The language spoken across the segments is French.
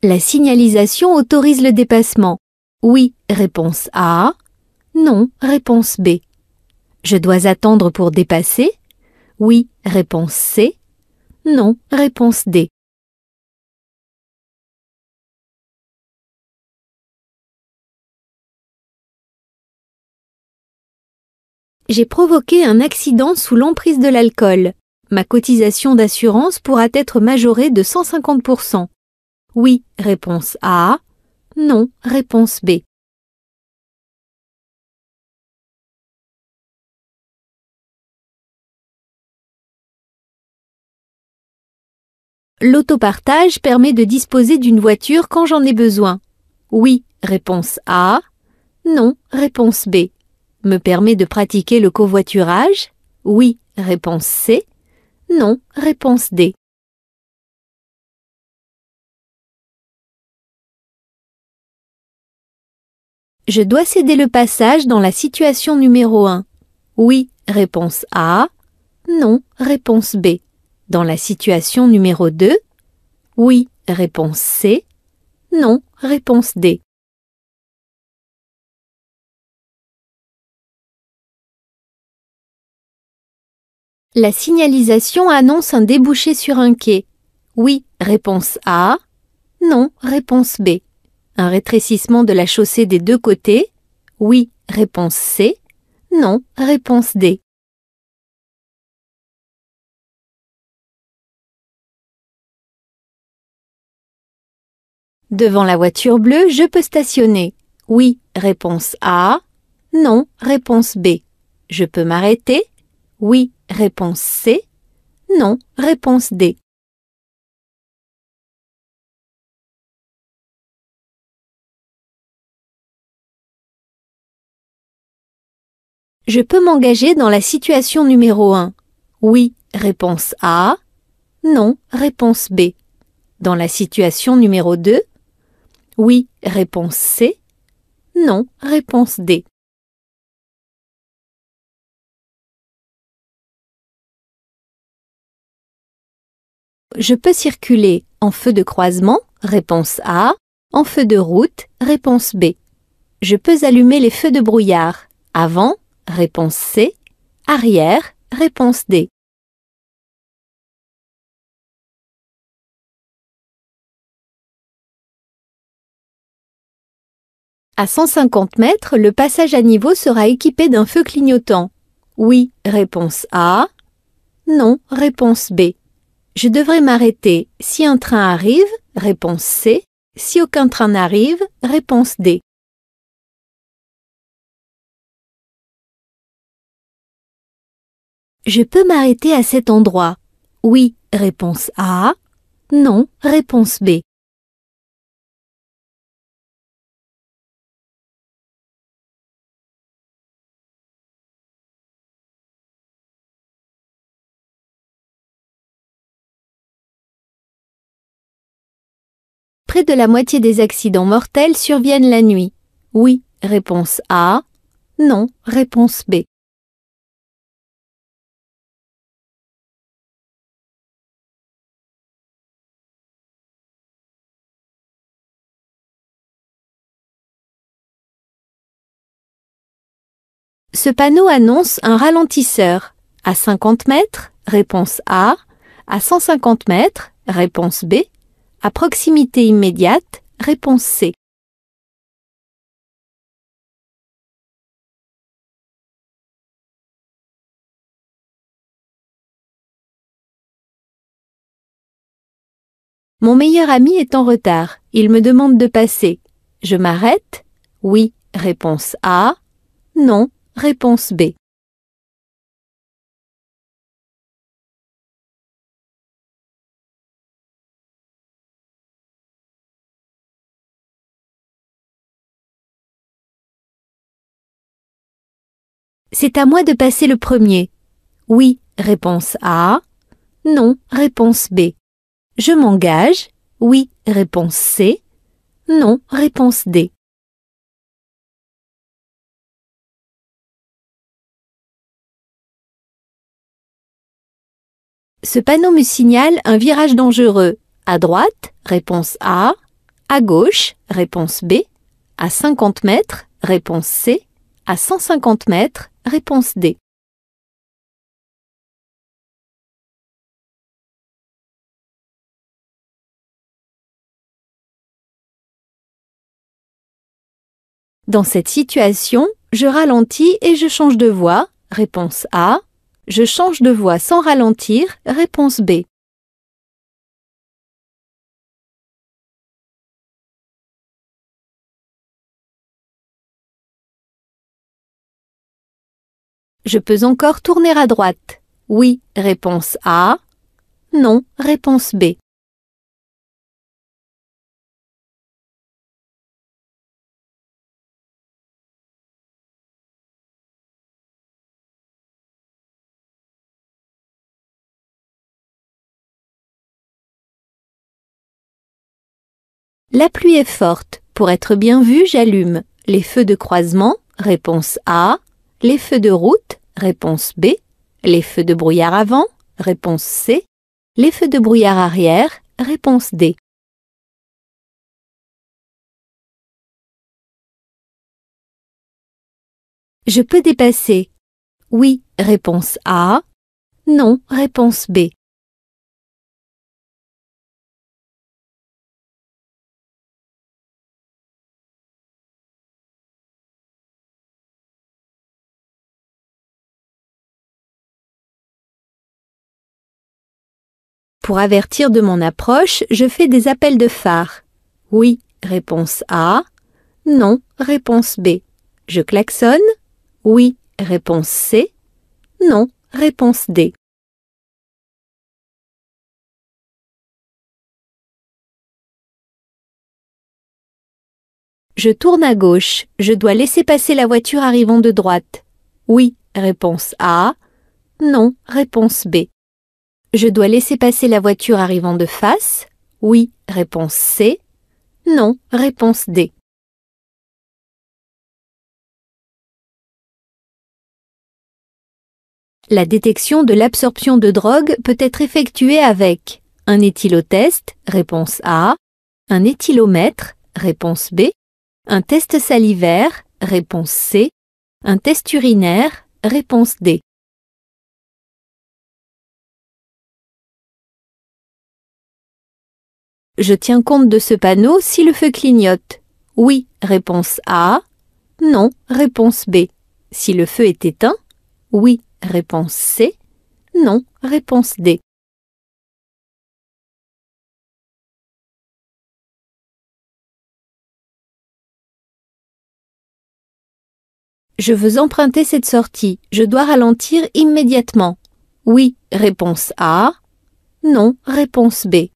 La signalisation autorise le dépassement. Oui, réponse A. Non, réponse B. Je dois attendre pour dépasser? Oui, réponse C. Non, réponse D. J'ai provoqué un accident sous l'emprise de l'alcool. Ma cotisation d'assurance pourra être majorée de 150%. Oui, réponse A. Non, réponse B. L'autopartage permet de disposer d'une voiture quand j'en ai besoin. Oui, réponse A. Non, réponse B. Me permet de pratiquer le covoiturage? Oui, réponse C. Non, réponse D. Je dois céder le passage dans la situation numéro 1. Oui, réponse A. Non, réponse B. Dans la situation numéro 2. Oui, réponse C. Non, réponse D. La signalisation annonce un débouché sur un quai. Oui, réponse A. Non, réponse B. Un rétrécissement de la chaussée des deux côtés? Oui, réponse C. Non, réponse D. Devant la voiture bleue, je peux stationner. Oui, réponse A. Non, réponse B. Je peux m'arrêter? Oui, réponse C. Non, réponse D. Je peux m'engager dans la situation numéro 1. Oui, réponse A. Non, réponse B. Dans la situation numéro 2. Oui, réponse C. Non, réponse D. Je peux circuler en feu de croisement, réponse A, en feu de route, réponse B. Je peux allumer les feux de brouillard, avant, réponse C, arrière, réponse D. À 150 mètres, le passage à niveau sera équipé d'un feu clignotant. Oui, réponse A. Non, réponse B. Je devrais m'arrêter si un train arrive, réponse C. Si aucun train n'arrive, réponse D. Je peux m'arrêter à cet endroit. Oui, réponse A. Non, réponse B. Près de la moitié des accidents mortels surviennent la nuit. Oui, réponse A. Non, réponse B. Ce panneau annonce un ralentisseur. À 50 mètres, réponse A. À 150 mètres, réponse B. À proximité immédiate, réponse C. Mon meilleur ami est en retard. Il me demande de passer. Je m'arrête? Oui, réponse A. Non, réponse B. C'est à moi de passer le premier. Oui, réponse A. Non, réponse B. Je m'engage. Oui, réponse C. Non, réponse D. Ce panneau me signale un virage dangereux. À droite, réponse A. À gauche, réponse B. À 50 mètres, réponse C. À 150 mètres, réponse D. Dans cette situation, je ralentis et je change de voie, réponse A. Je change de voie sans ralentir, réponse B. Je peux encore tourner à droite. Oui, réponse A. Non, réponse B. La pluie est forte. Pour être bien vu, j'allume les feux de croisement, réponse A. Les feux de route, réponse B. Les feux de brouillard avant, réponse C. Les feux de brouillard arrière, réponse D. Je peux dépasser. Oui, réponse A. Non, réponse B. Pour avertir de mon approche, je fais des appels de phare. Oui, réponse A. Non, réponse B. Je klaxonne. Oui, réponse C. Non, réponse D. Je tourne à gauche. Je dois laisser passer la voiture arrivant de droite. Oui, réponse A. Non, réponse B. Je dois laisser passer la voiture arrivant de face. Oui, réponse C. Non, réponse D. La détection de l'absorption de drogue peut être effectuée avec un éthylotest, réponse A, un éthylomètre, réponse B, un test salivaire, réponse C, un test urinaire, réponse D. Je tiens compte de ce panneau si le feu clignote. Oui, réponse A. Non, réponse B. Si le feu est éteint. Oui, réponse C. Non, réponse D. Je veux emprunter cette sortie. Je dois ralentir immédiatement. Oui, réponse A. Non, réponse B.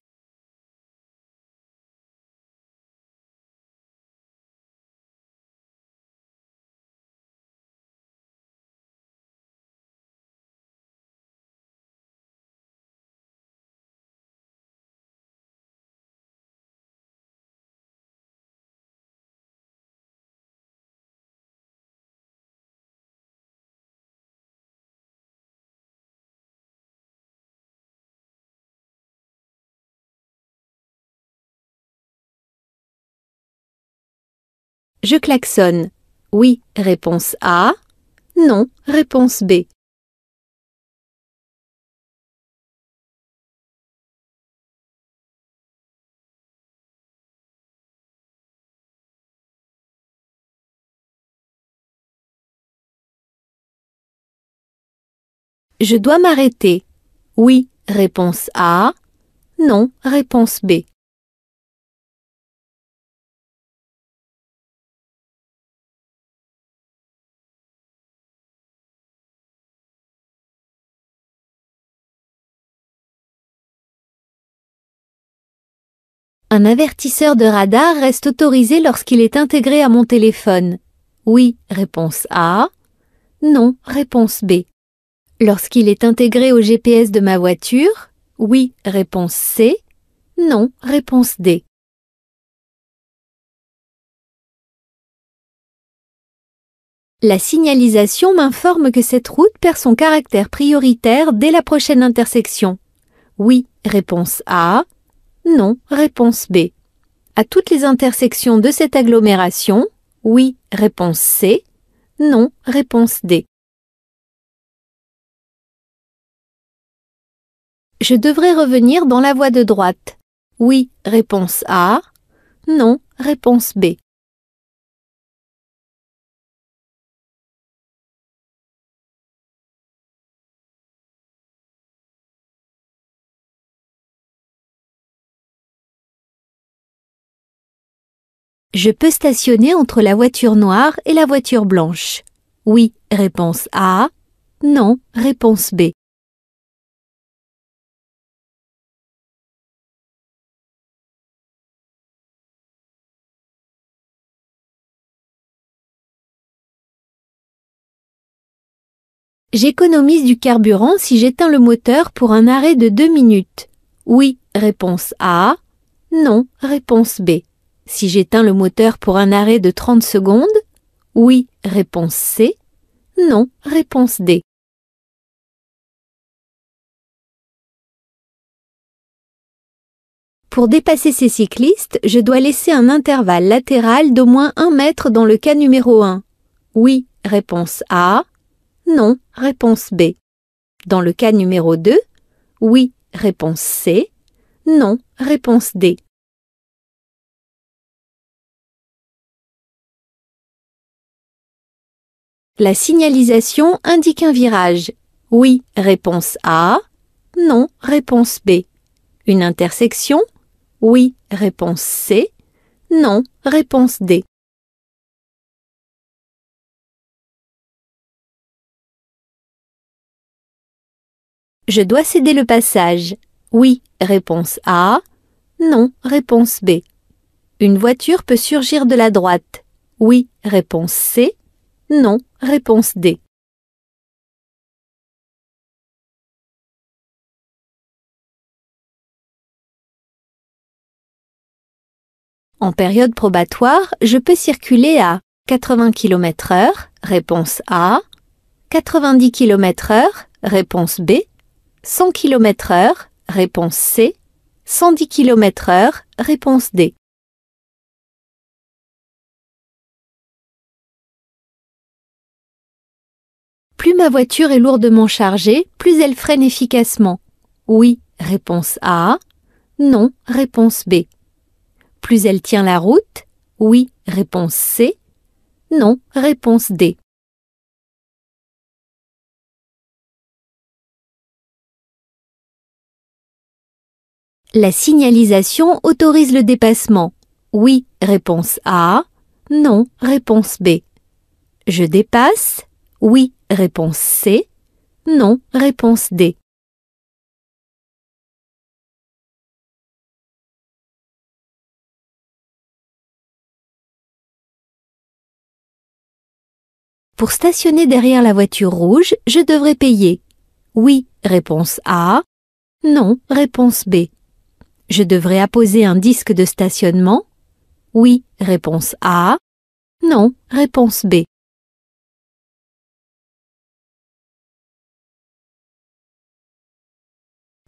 Je klaxonne. Oui, réponse A. Non, réponse B. Je dois m'arrêter. Oui, réponse A. Non, réponse B. Un avertisseur de radar reste autorisé lorsqu'il est intégré à mon téléphone. Oui, réponse A. Non, réponse B. Lorsqu'il est intégré au GPS de ma voiture. Oui, réponse C. Non, réponse D. La signalisation m'informe que cette route perd son caractère prioritaire dès la prochaine intersection. Oui, réponse A. Non, réponse B. À toutes les intersections de cette agglomération? Oui, réponse C. Non, réponse D. Je devrais revenir dans la voie de droite. Oui, réponse A. Non, réponse B. Je peux stationner entre la voiture noire et la voiture blanche. Oui, réponse A. Non, réponse B. J'économise du carburant si j'éteins le moteur pour un arrêt de 2 minutes. Oui, réponse A. Non, réponse B. Si j'éteins le moteur pour un arrêt de 30 secondes? Oui, réponse C. Non, réponse D. Pour dépasser ces cyclistes, je dois laisser un intervalle latéral d'au moins 1 mètre dans le cas numéro 1. Oui, réponse A. Non, réponse B. Dans le cas numéro 2, oui, réponse C. Non, réponse D. La signalisation indique un virage. Oui, réponse A. Non, réponse B. Une intersection? Oui, réponse C. Non, réponse D. Je dois céder le passage. Oui, réponse A. Non, réponse B. Une voiture peut surgir de la droite. Oui, réponse C. Non, réponse D. En période probatoire, je peux circuler à 80 km/h, réponse A. 90 km/h, réponse B. 100 km/h, réponse C. 110 km/h, réponse D. Plus ma voiture est lourdement chargée, plus elle freine efficacement. Oui, réponse A. Non, réponse B. Plus elle tient la route? Oui, réponse C. Non, réponse D. La signalisation autorise le dépassement. Oui, réponse A. Non, réponse B. Je dépasse? Oui, réponse C. Non, réponse D. Pour stationner derrière la voiture rouge, je devrais payer. Oui, réponse A. Non, réponse B. Je devrais apposer un disque de stationnement? Oui, réponse A. Non, réponse B.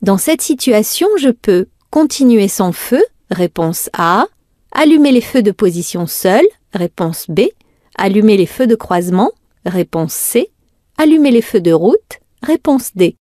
Dans cette situation, je peux continuer sans feu, réponse A, allumer les feux de position seule, réponse B, allumer les feux de croisement, réponse C, allumer les feux de route, réponse D.